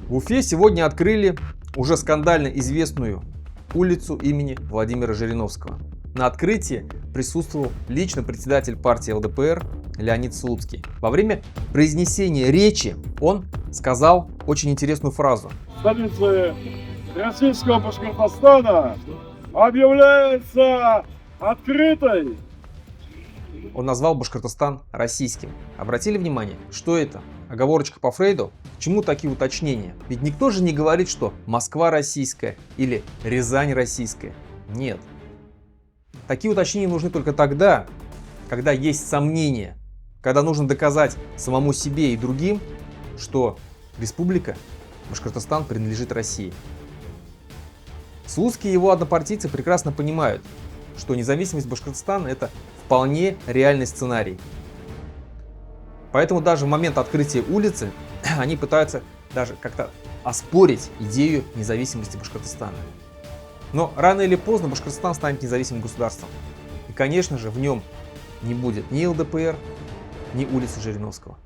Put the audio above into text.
В Уфе сегодня открыли уже скандально известную улицу имени Владимира Жириновского. На открытии присутствовал лично председатель партии ЛДПР Леонид Слуцкий. Во время произнесения речи он сказал очень интересную фразу. Столицей российского Башкортостана объявляется открытой. Он назвал Башкортостан российским. Обратили внимание, что это? Оговорочка по Фрейду? К чему такие уточнения? Ведь никто же не говорит, что Москва российская или Рязань российская. Нет. Такие уточнения нужны только тогда, когда есть сомнения, когда нужно доказать самому себе и другим, что республика Башкортостан принадлежит России. Слуцкий и его однопартийцы прекрасно понимают, что независимость Башкортостана — это вполне реальный сценарий. Поэтому даже в момент открытия улицы они пытаются даже как-то оспорить идею независимости Башкортостана. Но рано или поздно Башкортостан станет независимым государством. И, конечно же, в нем не будет ни ЛДПР, ни улицы Жириновского.